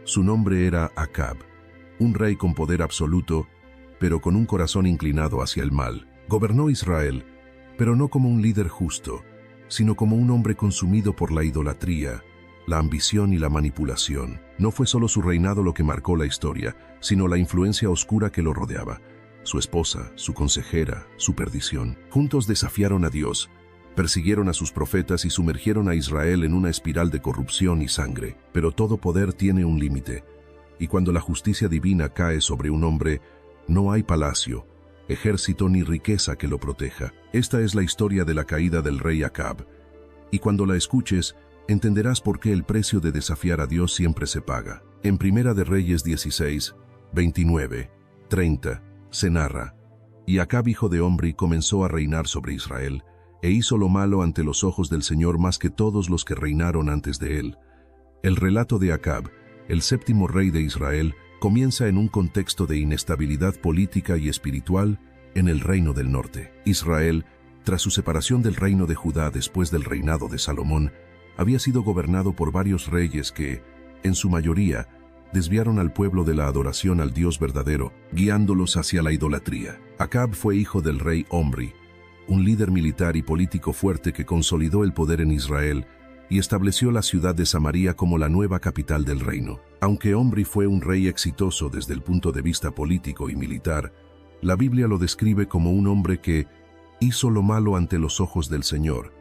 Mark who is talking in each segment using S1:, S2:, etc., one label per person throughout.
S1: Su nombre era Acab, un rey con poder absoluto, pero con un corazón inclinado hacia el mal. Gobernó Israel, pero no como un líder justo, sino como un hombre consumido por la idolatría, la ambición y la manipulación. No fue solo su reinado lo que marcó la historia, sino la influencia oscura que lo rodeaba. Su esposa, su consejera, su perdición. Juntos desafiaron a Dios, persiguieron a sus profetas y sumergieron a Israel en una espiral de corrupción y sangre. Pero todo poder tiene un límite, y cuando la justicia divina cae sobre un hombre, no hay palacio, ejército ni riqueza que lo proteja. Esta es la historia de la caída del rey Acab, y cuando la escuches, entenderás por qué el precio de desafiar a Dios siempre se paga. En Primera de Reyes 16, 29, 30, se narra: y Acab hijo de Omri comenzó a reinar sobre Israel, e hizo lo malo ante los ojos del Señor más que todos los que reinaron antes de él. El relato de Acab, el séptimo rey de Israel, comienza en un contexto de inestabilidad política y espiritual en el reino del norte. Israel, tras su separación del reino de Judá después del reinado de Salomón, había sido gobernado por varios reyes que, en su mayoría, desviaron al pueblo de la adoración al Dios verdadero, guiándolos hacia la idolatría. Acab fue hijo del rey Omri, un líder militar y político fuerte que consolidó el poder en Israel y estableció la ciudad de Samaria como la nueva capital del reino. Aunque Omri fue un rey exitoso desde el punto de vista político y militar, la Biblia lo describe como un hombre que hizo lo malo ante los ojos del Señor,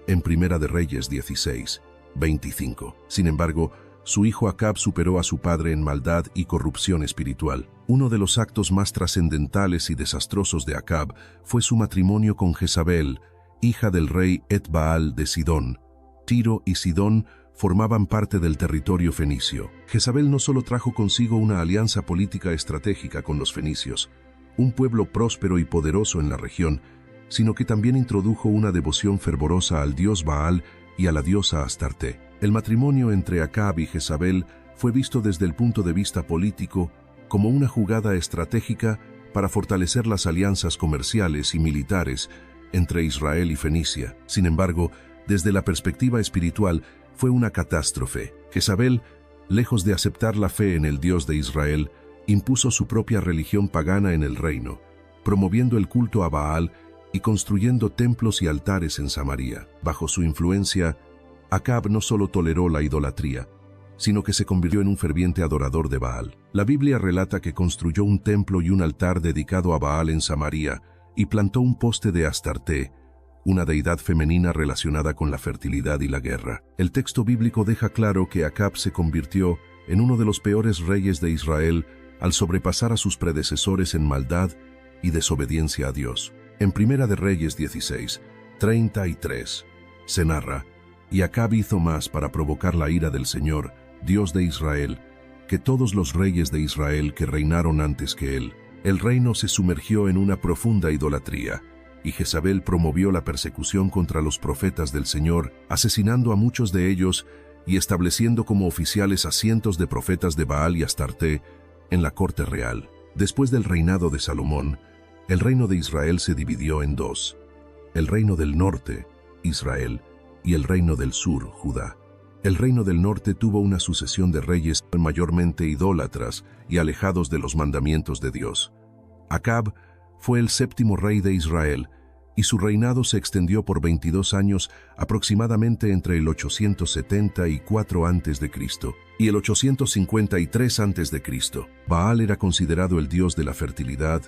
S1: en Primera de Reyes 16, 25. Sin embargo, su hijo Acab superó a su padre en maldad y corrupción espiritual. Uno de los actos más trascendentales y desastrosos de Acab fue su matrimonio con Jezabel, hija del rey Et-Baal de Sidón. Tiro y Sidón formaban parte del territorio fenicio. Jezabel no solo trajo consigo una alianza política estratégica con los fenicios, un pueblo próspero y poderoso en la región, sino que también introdujo una devoción fervorosa al dios Baal y a la diosa Astarte. El matrimonio entre Acab y Jezabel fue visto desde el punto de vista político como una jugada estratégica para fortalecer las alianzas comerciales y militares entre Israel y Fenicia. Sin embargo, desde la perspectiva espiritual, fue una catástrofe. Jezabel, lejos de aceptar la fe en el Dios de Israel, impuso su propia religión pagana en el reino, promoviendo el culto a Baal y construyendo templos y altares en Samaria. Bajo su influencia, Acab no solo toleró la idolatría, sino que se convirtió en un ferviente adorador de Baal. La Biblia relata que construyó un templo y un altar dedicado a Baal en Samaria y plantó un poste de Astarte, una deidad femenina relacionada con la fertilidad y la guerra. El texto bíblico deja claro que Acab se convirtió en uno de los peores reyes de Israel al sobrepasar a sus predecesores en maldad y desobediencia a Dios. En Primera de Reyes 16, 33, se narra: y Acab hizo más para provocar la ira del Señor, Dios de Israel, que todos los reyes de Israel que reinaron antes que él. El reino se sumergió en una profunda idolatría, y Jezabel promovió la persecución contra los profetas del Señor, asesinando a muchos de ellos y estableciendo como oficiales a cientos de profetas de Baal y Astarte en la corte real. Después del reinado de Salomón, el reino de Israel se dividió en dos: el reino del norte, Israel, y el reino del sur, Judá. El reino del norte tuvo una sucesión de reyes mayormente idólatras y alejados de los mandamientos de Dios. Acab fue el séptimo rey de Israel, y su reinado se extendió por 22 años, aproximadamente entre el 874 a.C. y el 853 a.C. Baal era considerado el dios de la fertilidad,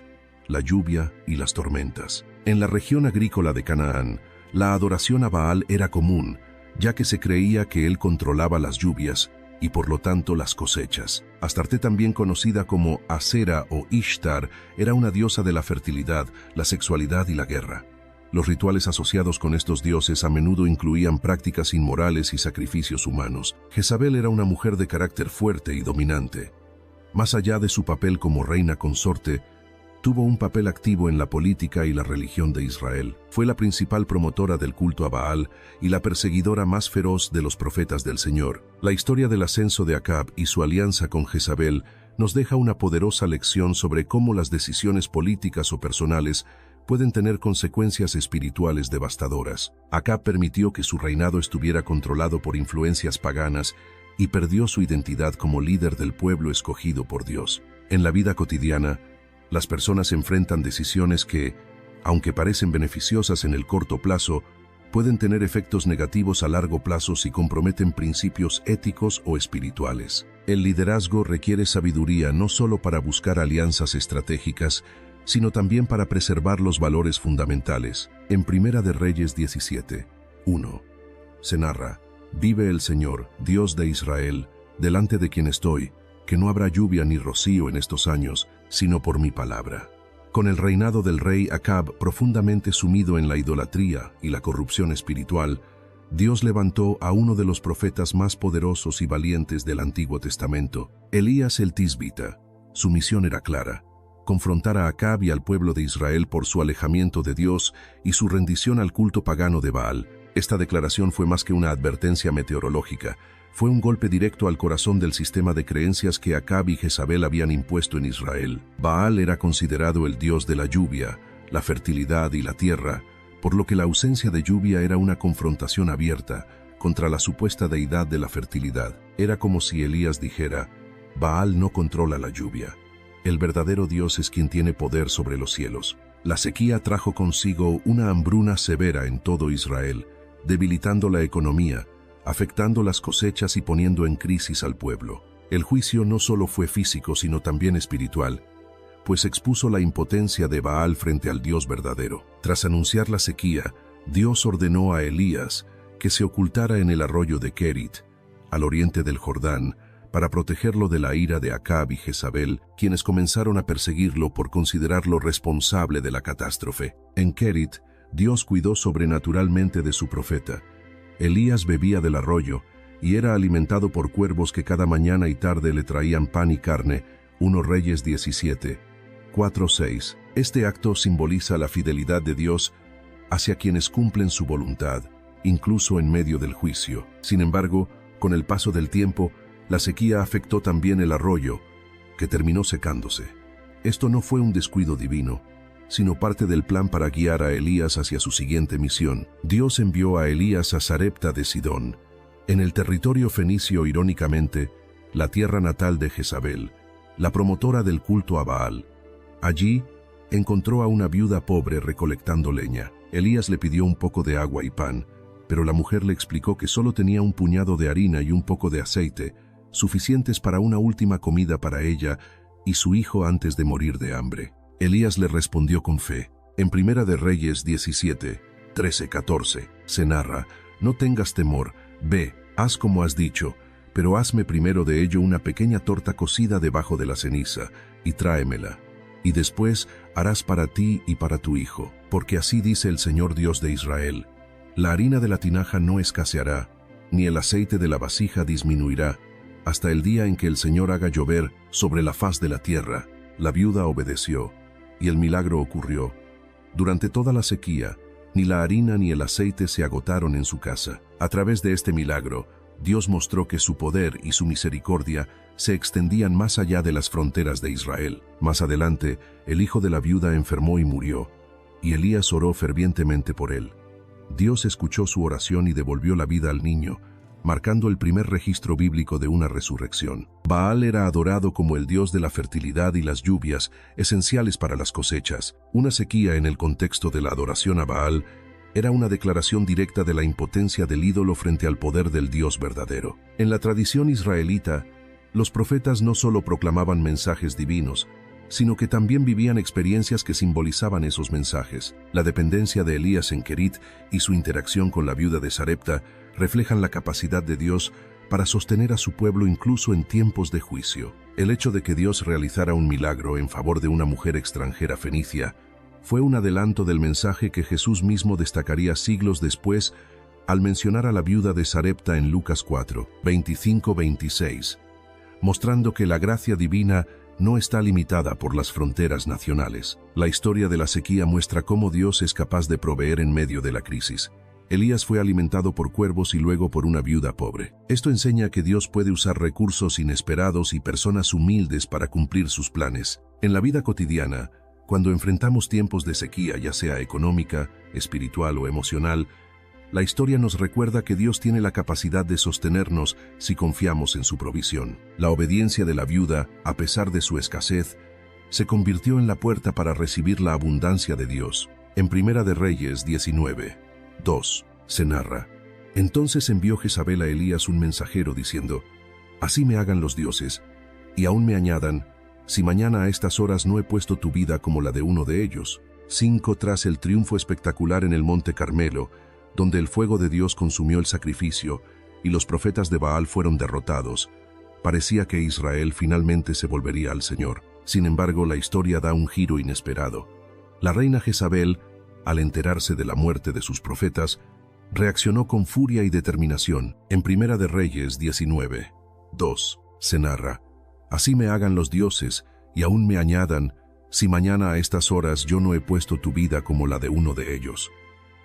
S1: la lluvia y las tormentas. En la región agrícola de Canaán, la adoración a Baal era común, ya que se creía que él controlaba las lluvias y por lo tanto las cosechas. Astarte, también conocida como Asera o Ishtar, era una diosa de la fertilidad, la sexualidad y la guerra. Los rituales asociados con estos dioses a menudo incluían prácticas inmorales y sacrificios humanos. Jezabel era una mujer de carácter fuerte y dominante. Más allá de su papel como reina consorte, tuvo un papel activo en la política y la religión de Israel. Fue la principal promotora del culto a Baal y la perseguidora más feroz de los profetas del Señor. La historia del ascenso de Acab y su alianza con Jezabel nos deja una poderosa lección sobre cómo las decisiones políticas o personales pueden tener consecuencias espirituales devastadoras. Acab permitió que su reinado estuviera controlado por influencias paganas y perdió su identidad como líder del pueblo escogido por Dios. En la vida cotidiana, las personas enfrentan decisiones que, aunque parecen beneficiosas en el corto plazo, pueden tener efectos negativos a largo plazo si comprometen principios éticos o espirituales. El liderazgo requiere sabiduría no solo para buscar alianzas estratégicas, sino también para preservar los valores fundamentales. En Primera de Reyes 17:1 se narra: «Vive el Señor, Dios de Israel, delante de quien estoy, que no habrá lluvia ni rocío en estos años, sino por mi palabra». Con el reinado del rey Acab profundamente sumido en la idolatría y la corrupción espiritual, Dios levantó a uno de los profetas más poderosos y valientes del Antiguo Testamento, Elías el Tisbita. Su misión era clara: confrontar a Acab y al pueblo de Israel por su alejamiento de Dios y su rendición al culto pagano de Baal. Esta declaración fue más que una advertencia meteorológica. Fue un golpe directo al corazón del sistema de creencias que Acab y Jezabel habían impuesto en Israel. Baal era considerado el dios de la lluvia, la fertilidad y la tierra, por lo que la ausencia de lluvia era una confrontación abierta contra la supuesta deidad de la fertilidad. Era como si Elías dijera: Baal no controla la lluvia. El verdadero Dios es quien tiene poder sobre los cielos. La sequía trajo consigo una hambruna severa en todo Israel, debilitando la economía, afectando las cosechas y poniendo en crisis al pueblo. El juicio no solo fue físico, sino también espiritual, pues expuso la impotencia de Baal frente al Dios verdadero. Tras anunciar la sequía, Dios ordenó a Elías que se ocultara en el arroyo de Kerit, al oriente del Jordán, para protegerlo de la ira de Acab y Jezabel, quienes comenzaron a perseguirlo por considerarlo responsable de la catástrofe. En Kerit, Dios cuidó sobrenaturalmente de su profeta. Elías bebía del arroyo y era alimentado por cuervos que cada mañana y tarde le traían pan y carne. 1 Reyes 17:4-6. Este acto simboliza la fidelidad de Dios hacia quienes cumplen su voluntad, incluso en medio del juicio. Sin embargo, con el paso del tiempo, la sequía afectó también el arroyo, que terminó secándose. Esto no fue un descuido divino, sino parte del plan para guiar a Elías hacia su siguiente misión. Dios envió a Elías a Sarepta de Sidón, en el territorio fenicio, irónicamente, la tierra natal de Jezabel, la promotora del culto a Baal. Allí, encontró a una viuda pobre recolectando leña. Elías le pidió un poco de agua y pan, pero la mujer le explicó que solo tenía un puñado de harina y un poco de aceite, suficientes para una última comida para ella y su hijo antes de morir de hambre. Elías le respondió con fe. En Primera de Reyes 17:13-14 se narra: «No tengas temor, ve, haz como has dicho, pero hazme primero de ello una pequeña torta cocida debajo de la ceniza, y tráemela. Y después harás para ti y para tu hijo, porque así dice el Señor Dios de Israel: la harina de la tinaja no escaseará, ni el aceite de la vasija disminuirá, hasta el día en que el Señor haga llover sobre la faz de la tierra». La viuda obedeció, y el milagro ocurrió. Durante toda la sequía, ni la harina ni el aceite se agotaron en su casa. A través de este milagro, Dios mostró que su poder y su misericordia se extendían más allá de las fronteras de Israel. Más adelante, el hijo de la viuda enfermó y murió, y Elías oró fervientemente por él. Dios escuchó su oración y devolvió la vida al niño, marcando el primer registro bíblico de una resurrección. Baal era adorado como el dios de la fertilidad y las lluvias, esenciales para las cosechas. Una sequía en el contexto de la adoración a Baal era una declaración directa de la impotencia del ídolo frente al poder del Dios verdadero. En la tradición israelita, los profetas no solo proclamaban mensajes divinos, sino que también vivían experiencias que simbolizaban esos mensajes. La dependencia de Elías en Kerit y su interacción con la viuda de Sarepta reflejan la capacidad de Dios para sostener a su pueblo incluso en tiempos de juicio. El hecho de que Dios realizara un milagro en favor de una mujer extranjera fenicia fue un adelanto del mensaje que Jesús mismo destacaría siglos después al mencionar a la viuda de Sarepta en Lucas 4:25-26, mostrando que la gracia divina no está limitada por las fronteras nacionales. La historia de la sequía muestra cómo Dios es capaz de proveer en medio de la crisis. Elías fue alimentado por cuervos y luego por una viuda pobre. Esto enseña que Dios puede usar recursos inesperados y personas humildes para cumplir sus planes. En la vida cotidiana, cuando enfrentamos tiempos de sequía, ya sea económica, espiritual o emocional, La historia nos recuerda que Dios tiene la capacidad de sostenernos si confiamos en su provisión. La obediencia de la viuda, a pesar de su escasez, se convirtió en la puerta para recibir la abundancia de Dios. En Primera de Reyes 19:2 se narra: Entonces envió Jezabel a Elías un mensajero diciendo: Así me hagan los dioses, y aún me añadan, si mañana a estas horas no he puesto tu vida como la de uno de ellos. 5. Tras el triunfo espectacular en el Monte Carmelo, donde el fuego de Dios consumió el sacrificio y los profetas de Baal fueron derrotados, parecía que Israel finalmente se volvería al Señor. Sin embargo, la historia da un giro inesperado. La reina Jezabel, al enterarse de la muerte de sus profetas, reaccionó con furia y determinación. En Primera de Reyes 19:2 se narra: Así me hagan los dioses, y aún me añadan, si mañana a estas horas yo no he puesto tu vida como la de uno de ellos.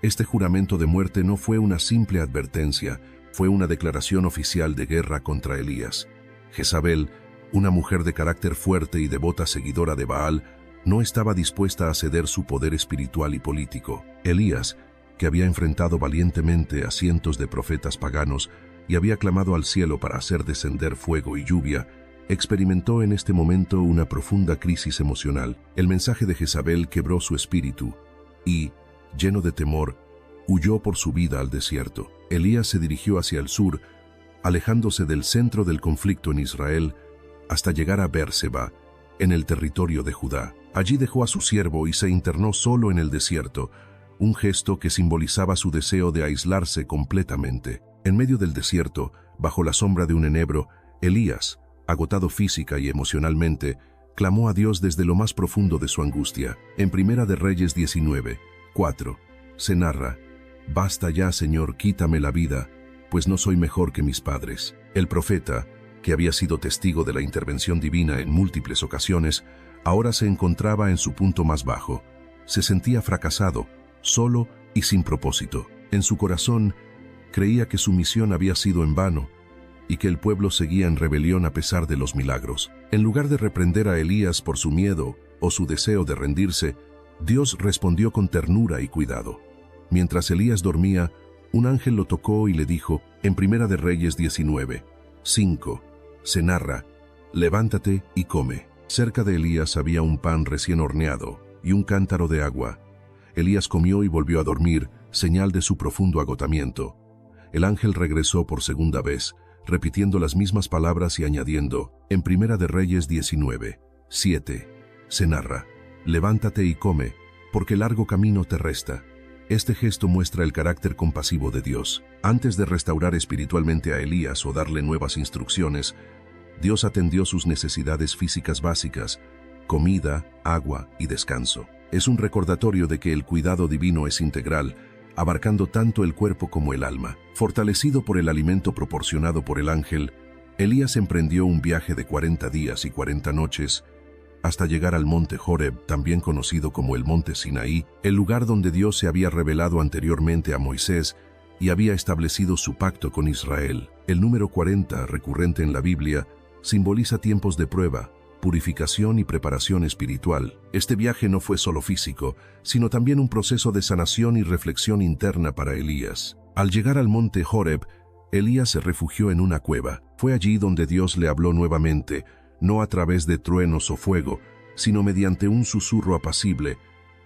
S1: Este juramento de muerte no fue una simple advertencia, fue una declaración oficial de guerra contra Elías. Jezabel, una mujer de carácter fuerte y devota seguidora de Baal, no estaba dispuesta a ceder su poder espiritual y político. Elías, que había enfrentado valientemente a cientos de profetas paganos y había clamado al cielo para hacer descender fuego y lluvia, experimentó en este momento una profunda crisis emocional. El mensaje de Jezabel quebró su espíritu y, lleno de temor, huyó por su vida al desierto. Elías se dirigió hacia el sur, alejándose del centro del conflicto en Israel, hasta llegar a Bérseba, en el territorio de Judá. Allí dejó a su siervo y se internó solo en el desierto, un gesto que simbolizaba su deseo de aislarse completamente. En medio del desierto, bajo la sombra de un enebro, Elías, agotado física y emocionalmente, clamó a Dios desde lo más profundo de su angustia. En Primera de Reyes 19:4 se narra: Basta ya, Señor, quítame la vida, pues no soy mejor que mis padres. El profeta, que había sido testigo de la intervención divina en múltiples ocasiones, ahora se encontraba en su punto más bajo. Se sentía fracasado, solo y sin propósito. En su corazón, creía que su misión había sido en vano y que el pueblo seguía en rebelión a pesar de los milagros. En lugar de reprender a Elías por su miedo o su deseo de rendirse, Dios respondió con ternura y cuidado. Mientras Elías dormía, un ángel lo tocó y le dijo, en Primera de Reyes 19:5, se narra: Levántate y come. Cerca de Elías había un pan recién horneado y un cántaro de agua. Elías comió y volvió a dormir, señal de su profundo agotamiento. El ángel regresó por segunda vez, repitiendo las mismas palabras y añadiendo, en Primera de Reyes 19:7, se narra: Levántate y come, porque largo camino te resta. Este gesto muestra el carácter compasivo de Dios. Antes de restaurar espiritualmente a Elías o darle nuevas instrucciones, Dios atendió sus necesidades físicas básicas: comida, agua y descanso. Es un recordatorio de que el cuidado divino es integral, abarcando tanto el cuerpo como el alma. Fortalecido por el alimento proporcionado por el ángel, Elías emprendió un viaje de 40 días y 40 noches hasta llegar al monte Horeb, también conocido como el monte Sinaí, el lugar donde Dios se había revelado anteriormente a Moisés y había establecido su pacto con Israel. El número 40, recurrente en la Biblia, simboliza tiempos de prueba, purificación y preparación espiritual. Este viaje no fue solo físico, sino también un proceso de sanación y reflexión interna para Elías. Al llegar al monte Horeb, Elías se refugió en una cueva. Fue allí donde Dios le habló nuevamente, no a través de truenos o fuego, sino mediante un susurro apacible,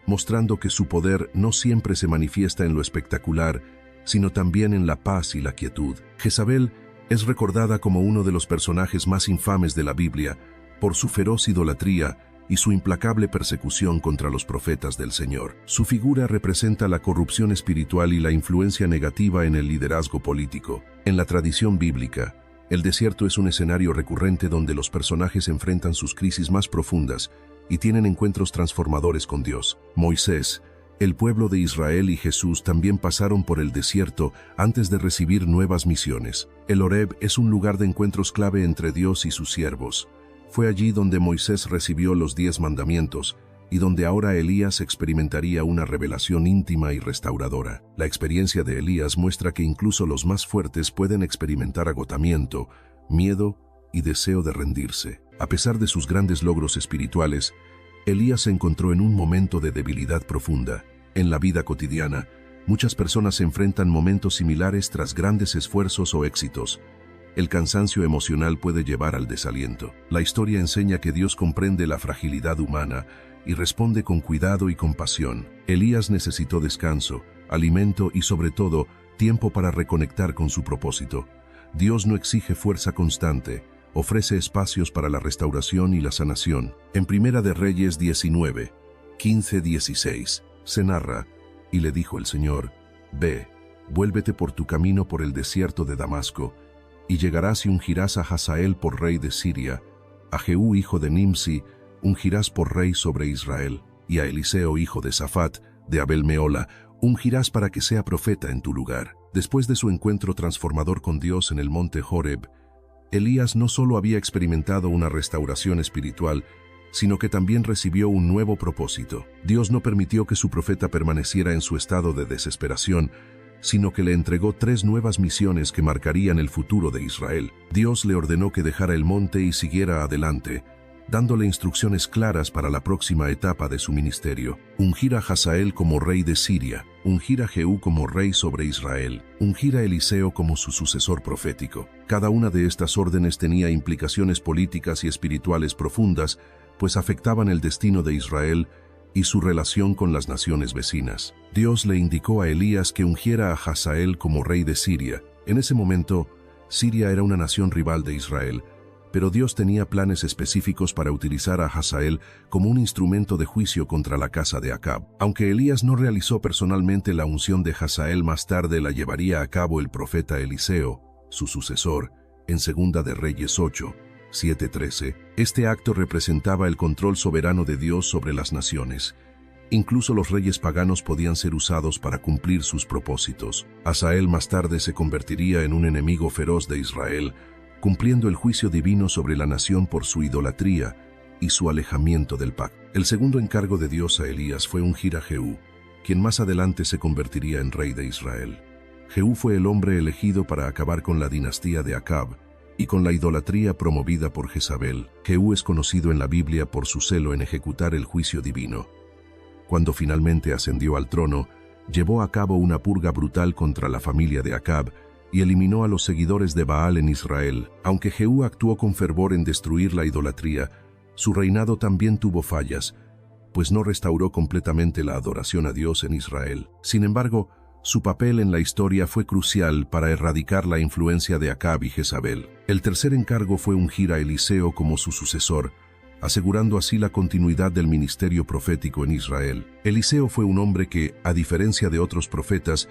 S1: mostrando que su poder no siempre se manifiesta en lo espectacular, sino también en la paz y la quietud. Jezabel es recordada como uno de los personajes más infames de la Biblia, por su feroz idolatría y su implacable persecución contra los profetas del Señor. Su figura representa la corrupción espiritual y la influencia negativa en el liderazgo político. En la tradición bíblica, el desierto es un escenario recurrente donde los personajes enfrentan sus crisis más profundas y tienen encuentros transformadores con Dios. Moisés, el pueblo de Israel y Jesús también pasaron por el desierto antes de recibir nuevas misiones. El Horeb es un lugar de encuentros clave entre Dios y sus siervos. Fue allí donde Moisés recibió los 10 mandamientos y donde ahora Elías experimentaría una revelación íntima y restauradora. La experiencia de Elías muestra que incluso los más fuertes pueden experimentar agotamiento, miedo y deseo de rendirse. A pesar de sus grandes logros espirituales, Elías se encontró en un momento de debilidad profunda. En la vida cotidiana, Muchas personas enfrentan momentos similares tras grandes esfuerzos o éxitos. El cansancio emocional puede llevar al desaliento. La historia enseña que Dios comprende la fragilidad humana y responde con cuidado y compasión. Elías necesitó descanso, alimento y sobre todo, tiempo para reconectar con su propósito. Dios no exige fuerza constante, ofrece espacios para la restauración y la sanación. En Primera de Reyes 19, 15-16, se narra: y le dijo el Señor: ve, vuélvete por tu camino por el desierto de Damasco, y llegarás y ungirás a Hazael por rey de Siria, a Jehú hijo de Nimsi ungirás por rey sobre Israel, y a Eliseo hijo de Safat, de Abel-Mehola, ungirás para que sea profeta en tu lugar. Después de su encuentro transformador con Dios en el monte Horeb, Elías no solo había experimentado una restauración espiritual, sino que también recibió un nuevo propósito. Dios no permitió que su profeta permaneciera en su estado de desesperación, sino que le entregó 3 nuevas misiones que marcarían el futuro de Israel. Dios le ordenó que dejara el monte y siguiera adelante, dándole instrucciones claras para la próxima etapa de su ministerio: ungir a Hazael como rey de Siria, ungir a Jehú como rey sobre Israel, ungir a Eliseo como su sucesor profético. Cada una de estas órdenes tenía implicaciones políticas y espirituales profundas, pues afectaban el destino de Israel y su relación con las naciones vecinas. Dios le indicó a Elías que ungiera a Hazael como rey de Siria. En ese momento, Siria era una nación rival de Israel, pero Dios tenía planes específicos para utilizar a Hazael como un instrumento de juicio contra la casa de Acab. Aunque Elías no realizó personalmente la unción de Hazael, más tarde la llevaría a cabo el profeta Eliseo, su sucesor, en Segunda de Reyes 8, 7-13. Este acto representaba el control soberano de Dios sobre las naciones. Incluso los reyes paganos podían ser usados para cumplir sus propósitos. Hazael más tarde se convertiría en un enemigo feroz de Israel, cumpliendo el juicio divino sobre la nación por su idolatría y su alejamiento del pacto. El segundo encargo de Dios a Elías fue ungir a Jehú, quien más adelante se convertiría en rey de Israel. Jehú fue el hombre elegido para acabar con la dinastía de Acab y con la idolatría promovida por Jezabel. Jehú es conocido en la Biblia por su celo en ejecutar el juicio divino. Cuando finalmente ascendió al trono, llevó a cabo una purga brutal contra la familia de Acab y eliminó a los seguidores de Baal en Israel. Aunque Jehú actuó con fervor en destruir la idolatría, su reinado también tuvo fallas, pues no restauró completamente la adoración a Dios en Israel. Sin embargo, su papel en la historia fue crucial para erradicar la influencia de Acab y Jezabel. El tercer encargo fue ungir a Eliseo como su sucesor, asegurando así la continuidad del ministerio profético en Israel. Eliseo fue un hombre que, a diferencia de otros profetas,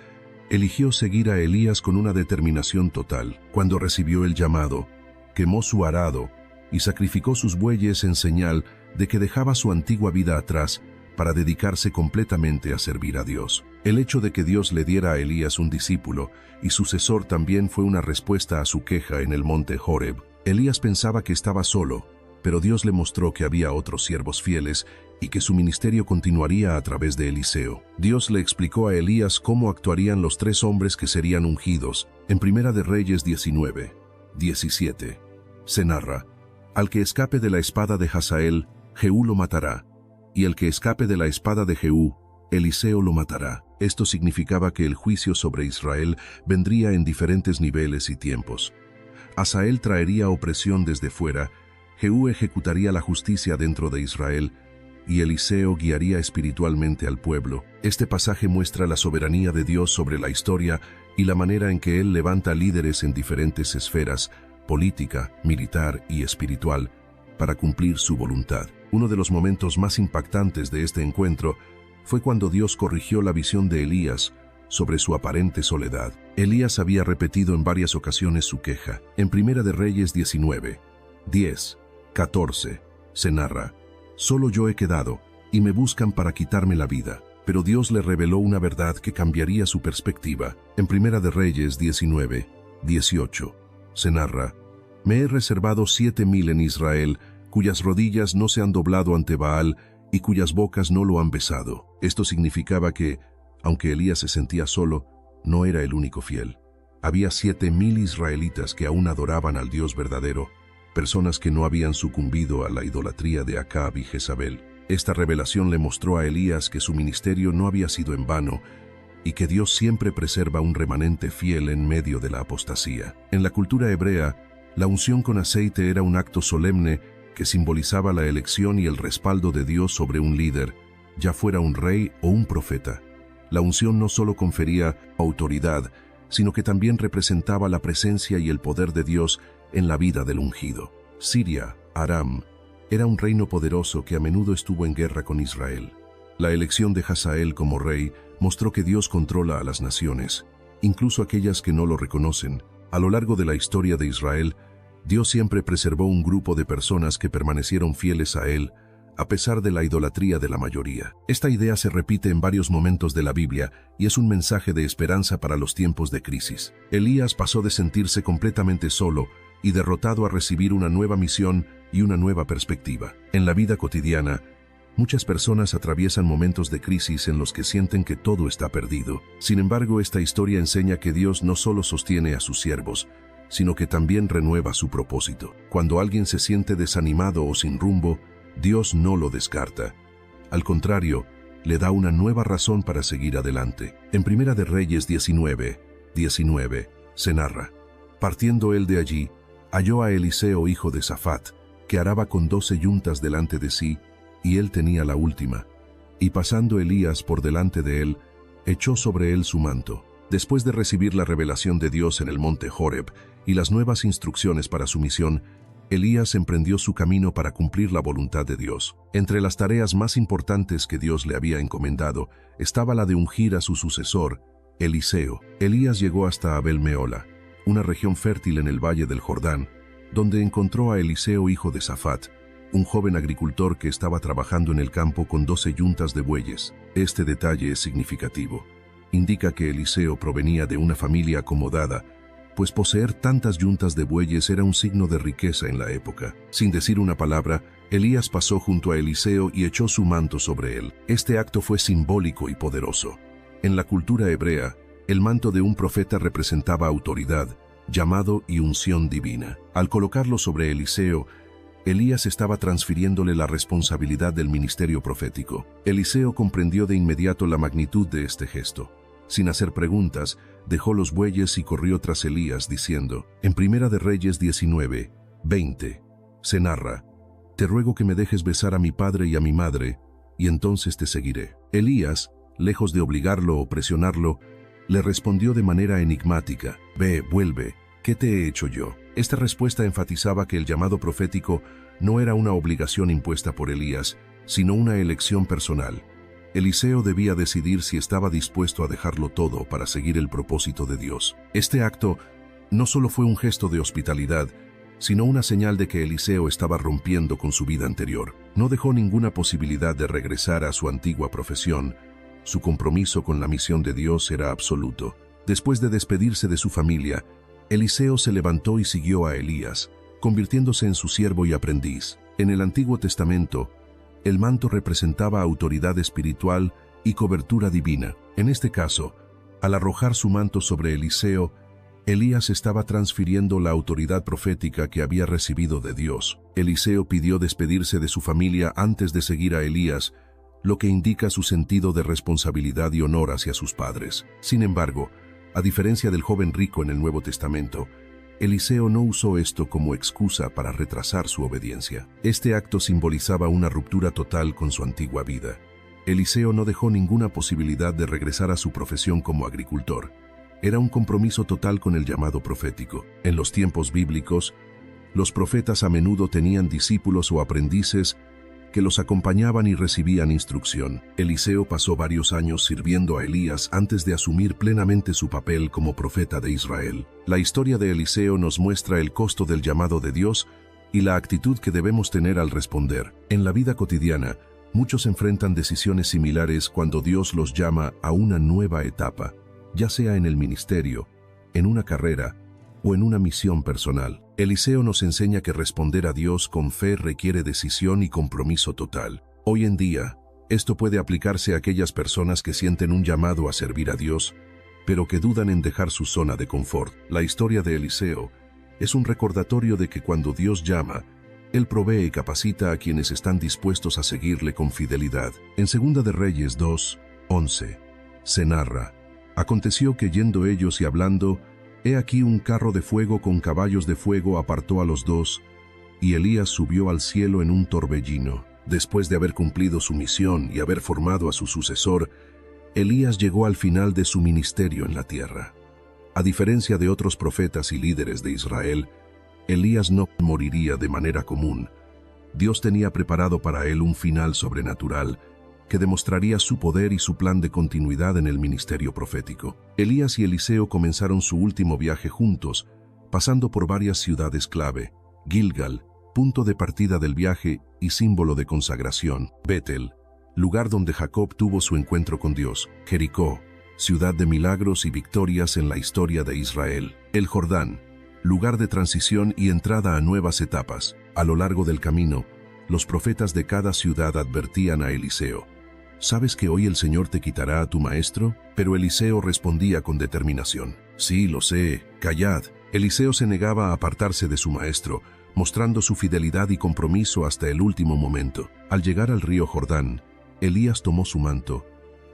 S1: eligió seguir a Elías con una determinación total. Cuando recibió el llamado, quemó su arado y sacrificó sus bueyes en señal de que dejaba su antigua vida atrás para dedicarse completamente a servir a Dios. El hecho de que Dios le diera a Elías un discípulo y sucesor también fue una respuesta a su queja en el monte Horeb. Elías pensaba que estaba solo, pero Dios le mostró que había otros siervos fieles y que su ministerio continuaría a través de Eliseo. Dios le explicó a Elías cómo actuarían los 3 hombres que serían ungidos. En Primera de Reyes 19, 17, se narra: al que escape de la espada de Hazael, Jehú lo matará, y el que escape de la espada de Jehú, Eliseo lo matará. Esto significaba que el juicio sobre Israel vendría en diferentes niveles y tiempos. Hazael traería opresión desde fuera, Jehú ejecutaría la justicia dentro de Israel, y Eliseo guiaría espiritualmente al pueblo. Este pasaje muestra la soberanía de Dios sobre la historia y la manera en que Él levanta líderes en diferentes esferas, política, militar y espiritual, para cumplir su voluntad. Uno de los momentos más impactantes de este encuentro fue cuando Dios corrigió la visión de Elías sobre su aparente soledad. Elías había repetido en varias ocasiones su queja. En Primera de Reyes 19, 10, 14, se narra: solo yo he quedado, y me buscan para quitarme la vida. Pero Dios le reveló una verdad que cambiaría su perspectiva. En Primera de Reyes 19, 18, se narra: me he reservado 7,000 en Israel, cuyas rodillas no se han doblado ante Baal y cuyas bocas no lo han besado. Esto significaba que, aunque Elías se sentía solo, no era el único fiel. Había 7,000 israelitas que aún adoraban al Dios verdadero, personas que no habían sucumbido a la idolatría de Acab y Jezabel. Esta revelación le mostró a Elías que su ministerio no había sido en vano y que Dios siempre preserva un remanente fiel en medio de la apostasía. En la cultura hebrea, la unción con aceite era un acto solemne que simbolizaba la elección y el respaldo de Dios sobre un líder, ya fuera un rey o un profeta. La unción no solo confería autoridad, sino que también representaba la presencia y el poder de Dios en la vida del ungido. Siria, Aram, era un reino poderoso que a menudo estuvo en guerra con Israel. La elección de Hazael como rey mostró que Dios controla a las naciones, incluso aquellas que no lo reconocen. A lo largo de la historia de Israel, Dios siempre preservó un grupo de personas que permanecieron fieles a Él, a pesar de la idolatría de la mayoría. Esta idea se repite en varios momentos de la Biblia y es un mensaje de esperanza para los tiempos de crisis. Elías pasó de sentirse completamente solo y derrotado a recibir una nueva misión y una nueva perspectiva. En la vida cotidiana, muchas personas atraviesan momentos de crisis en los que sienten que todo está perdido. Sin embargo, esta historia enseña que Dios no solo sostiene a sus siervos, sino que también renueva su propósito. Cuando alguien se siente desanimado o sin rumbo, Dios no lo descarta. Al contrario, le da una nueva razón para seguir adelante. En Primera de Reyes 19 se narra: partiendo él de allí, halló a Eliseo hijo de Safat, que araba con 12 yuntas delante de sí, y él tenía la última. Y pasando Elías por delante de él, echó sobre él su manto. Después de recibir la revelación de Dios en el monte Horeb y las nuevas instrucciones para su misión, Elías emprendió su camino para cumplir la voluntad de Dios. Entre las tareas más importantes que Dios le había encomendado estaba la de ungir a su sucesor, Eliseo. Elías llegó hasta Abel-Mehola, una región fértil en el valle del Jordán, donde encontró a Eliseo hijo de Safat, un joven agricultor que estaba trabajando en el campo con 12 yuntas de bueyes. Este detalle es significativo. Indica que Eliseo provenía de una familia acomodada, pues poseer tantas yuntas de bueyes era un signo de riqueza en la época. Sin decir una palabra, Elías pasó junto a Eliseo y echó su manto sobre él. Este acto fue simbólico y poderoso. En la cultura hebrea, el manto de un profeta representaba autoridad, llamado y unción divina. Al colocarlo sobre Eliseo, Elías estaba transfiriéndole la responsabilidad del ministerio profético. Eliseo comprendió de inmediato la magnitud de este gesto. Sin hacer preguntas, dejó los bueyes y corrió tras Elías, diciendo, en Primera de Reyes 19:20, se narra: te ruego que me dejes besar a mi padre y a mi madre, y entonces te seguiré. Elías, lejos de obligarlo o presionarlo, le respondió de manera enigmática: ve, vuelve, ¿qué te he hecho yo? Esta respuesta enfatizaba que el llamado profético no era una obligación impuesta por Elías, sino una elección personal. Eliseo debía decidir si estaba dispuesto a dejarlo todo para seguir el propósito de Dios. Este acto no solo fue un gesto de hospitalidad, sino una señal de que Eliseo estaba rompiendo con su vida anterior. No dejó ninguna posibilidad de regresar a su antigua profesión. Su compromiso con la misión de Dios era absoluto. Después de despedirse de su familia, Eliseo se levantó y siguió a Elías, convirtiéndose en su siervo y aprendiz. En el Antiguo Testamento, el manto representaba autoridad espiritual y cobertura divina. En este caso, al arrojar su manto sobre Eliseo, Elías estaba transfiriendo la autoridad profética que había recibido de Dios. Eliseo pidió despedirse de su familia antes de seguir a Elías, lo que indica su sentido de responsabilidad y honor hacia sus padres. Sin embargo, a diferencia del joven rico en el Nuevo Testamento, Eliseo no usó esto como excusa para retrasar su obediencia. Este acto simbolizaba una ruptura total con su antigua vida. Eliseo no dejó ninguna posibilidad de regresar a su profesión como agricultor. Era un compromiso total con el llamado profético. En los tiempos bíblicos, los profetas a menudo tenían discípulos o aprendices que los acompañaban y recibían instrucción. Eliseo pasó varios años sirviendo a Elías antes de asumir plenamente su papel como profeta de Israel. La historia de Eliseo nos muestra el costo del llamado de Dios y la actitud que debemos tener al responder. En la vida cotidiana, muchos enfrentan decisiones similares cuando Dios los llama a una nueva etapa, ya sea en el ministerio, en una carrera o en una misión personal. Eliseo nos enseña que responder a Dios con fe requiere decisión y compromiso total. Hoy en día, esto puede aplicarse a aquellas personas que sienten un llamado a servir a Dios, pero que dudan en dejar su zona de confort. La historia de Eliseo es un recordatorio de que cuando Dios llama, Él provee y capacita a quienes están dispuestos a seguirle con fidelidad. En 2 de Reyes 2:11 se narra: Aconteció que yendo ellos y hablando, he aquí un carro de fuego con caballos de fuego apartó a los dos, y Elías subió al cielo en un torbellino. Después de haber cumplido su misión y haber formado a su sucesor, Elías llegó al final de su ministerio en la tierra. A diferencia de otros profetas y líderes de Israel, Elías no moriría de manera común. Dios tenía preparado para él un final sobrenatural que demostraría su poder y su plan de continuidad en el ministerio profético. Elías y Eliseo comenzaron su último viaje juntos, pasando por varias ciudades clave: Gilgal, punto de partida del viaje y símbolo de consagración; Betel, lugar donde Jacob tuvo su encuentro con Dios; Jericó, ciudad de milagros y victorias en la historia de Israel; el Jordán, lugar de transición y entrada a nuevas etapas. A lo largo del camino, los profetas de cada ciudad advertían a Eliseo: ¿sabes que hoy el Señor te quitará a tu maestro? Pero Eliseo respondía con determinación: sí, lo sé, callad. Eliseo se negaba a apartarse de su maestro, mostrando su fidelidad y compromiso hasta el último momento. Al llegar al río Jordán, Elías tomó su manto,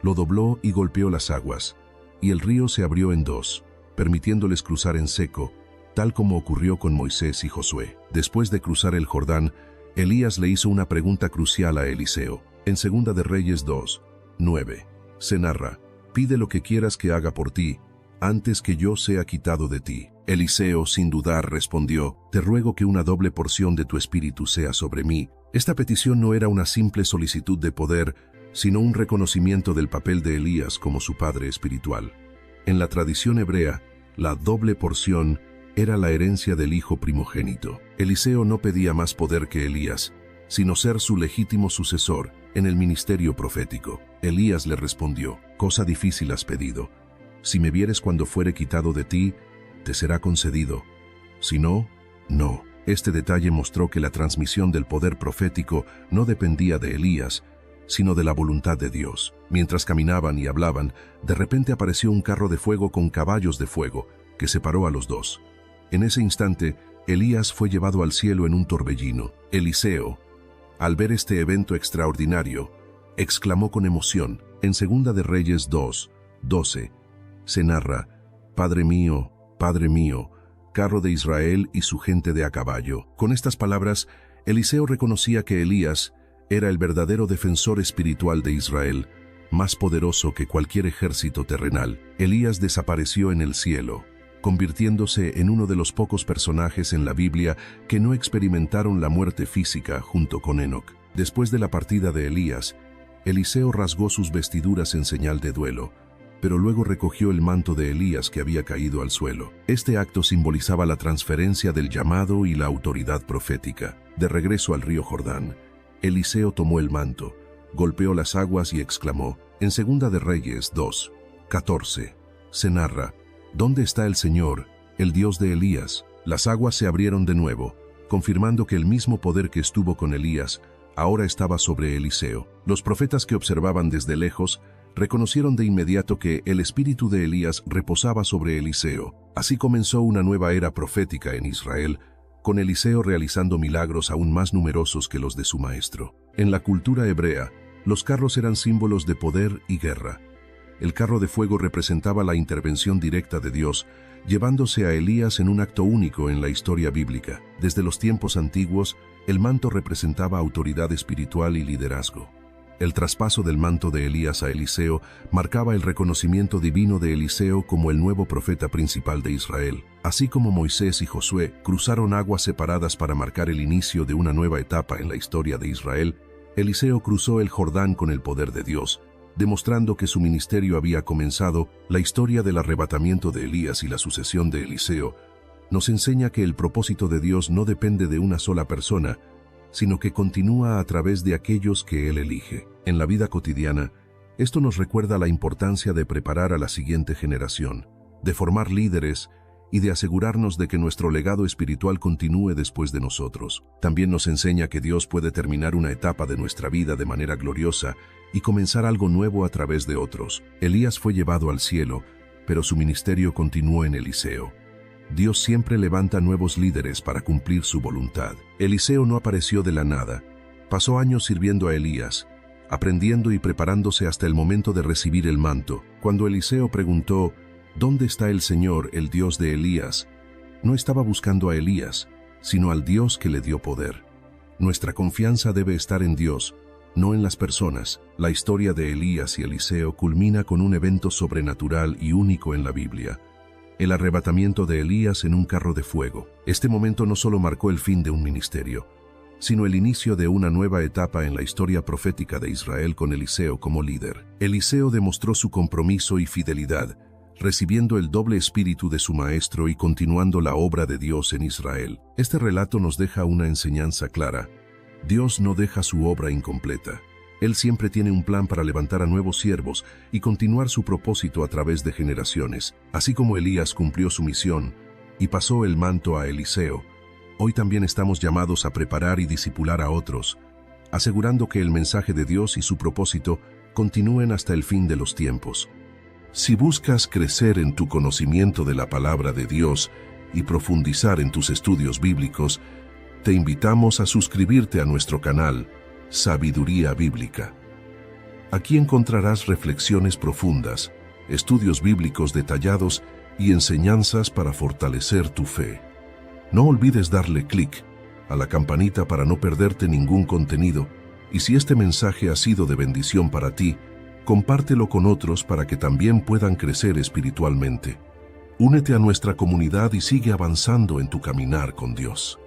S1: lo dobló y golpeó las aguas, y el río se abrió en dos, permitiéndoles cruzar en seco, tal como ocurrió con Moisés y Josué. Después de cruzar el Jordán, Elías le hizo una pregunta crucial a Eliseo. En 2 de Reyes 2:9 se narra: pide lo que quieras que haga por ti, antes que yo sea quitado de ti. Eliseo, sin dudar, respondió: te ruego que una doble porción de tu espíritu sea sobre mí. Esta petición no era una simple solicitud de poder, sino un reconocimiento del papel de Elías como su padre espiritual. En la tradición hebrea, la doble porción era la herencia del hijo primogénito. Eliseo no pedía más poder que Elías, sino ser su legítimo sucesor en el ministerio profético. Elías le respondió: cosa difícil has pedido. Si me vieres cuando fuere quitado de ti, te será concedido. Si no, no. Este detalle mostró que la transmisión del poder profético no dependía de Elías, sino de la voluntad de Dios. Mientras caminaban y hablaban, de repente apareció un carro de fuego con caballos de fuego, que separó a los dos. En ese instante, Elías fue llevado al cielo en un torbellino. Eliseo, al ver este evento extraordinario, exclamó con emoción. En 2 de Reyes 2:12 se narra: Padre mío, carro de Israel y su gente de a caballo. Con estas palabras, Eliseo reconocía que Elías era el verdadero defensor espiritual de Israel, más poderoso que cualquier ejército terrenal. Elías desapareció en el cielo, convirtiéndose en uno de los pocos personajes en la Biblia que no experimentaron la muerte física junto con Enoc. Después de la partida de Elías, Eliseo rasgó sus vestiduras en señal de duelo, pero luego recogió el manto de Elías que había caído al suelo. Este acto simbolizaba la transferencia del llamado y la autoridad profética. De regreso al río Jordán, Eliseo tomó el manto, golpeó las aguas y exclamó. En 2 de Reyes 2:14 se narra: ¿dónde está el Señor, el Dios de Elías? Las aguas se abrieron de nuevo, confirmando que el mismo poder que estuvo con Elías ahora estaba sobre Eliseo. Los profetas que observaban desde lejos reconocieron de inmediato que el espíritu de Elías reposaba sobre Eliseo. Así comenzó una nueva era profética en Israel, con Eliseo realizando milagros aún más numerosos que los de su maestro. En la cultura hebrea, los carros eran símbolos de poder y guerra. El carro de fuego representaba la intervención directa de Dios, llevándose a Elías en un acto único en la historia bíblica. Desde los tiempos antiguos, el manto representaba autoridad espiritual y liderazgo. El traspaso del manto de Elías a Eliseo marcaba el reconocimiento divino de Eliseo como el nuevo profeta principal de Israel. Así como Moisés y Josué cruzaron aguas separadas para marcar el inicio de una nueva etapa en la historia de Israel, Eliseo cruzó el Jordán con el poder de Dios, demostrando que su ministerio había comenzado. La historia del arrebatamiento de Elías y la sucesión de Eliseo nos enseña que el propósito de Dios no depende de una sola persona, sino que continúa a través de aquellos que Él elige. En la vida cotidiana, esto nos recuerda la importancia de preparar a la siguiente generación, de formar líderes y de asegurarnos de que nuestro legado espiritual continúe después de nosotros. También nos enseña que Dios puede terminar una etapa de nuestra vida de manera gloriosa y comenzar algo nuevo a través de otros. Elías fue llevado al cielo, pero su ministerio continuó en Eliseo. Dios siempre levanta nuevos líderes para cumplir su voluntad. Eliseo no apareció de la nada. Pasó años sirviendo a Elías, aprendiendo y preparándose hasta el momento de recibir el manto. Cuando Eliseo preguntó, ¿dónde está el Señor, el Dios de Elías?, no estaba buscando a Elías, sino al Dios que le dio poder. Nuestra confianza debe estar en Dios, no en las personas. La historia de Elías y Eliseo culmina con un evento sobrenatural y único en la Biblia: el arrebatamiento de Elías en un carro de fuego. Este momento no solo marcó el fin de un ministerio, sino el inicio de una nueva etapa en la historia profética de Israel con Eliseo como líder. Eliseo demostró su compromiso y fidelidad, recibiendo el doble espíritu de su maestro y continuando la obra de Dios en Israel. Este relato nos deja una enseñanza clara: Dios no deja su obra incompleta. Él siempre tiene un plan para levantar a nuevos siervos y continuar su propósito a través de generaciones. Así como Elías cumplió su misión y pasó el manto a Eliseo, hoy también estamos llamados a preparar y discipular a otros, asegurando que el mensaje de Dios y su propósito continúen hasta el fin de los tiempos. Si buscas crecer en tu conocimiento de la palabra de Dios y profundizar en tus estudios bíblicos, te invitamos a suscribirte a nuestro canal Sabiduría Bíblica. Aquí encontrarás reflexiones profundas, estudios bíblicos detallados y enseñanzas para fortalecer tu fe. No olvides darle clic a la campanita para no perderte ningún contenido, y si este mensaje ha sido de bendición para ti, compártelo con otros para que también puedan crecer espiritualmente. Únete a nuestra comunidad y sigue avanzando en tu caminar con Dios.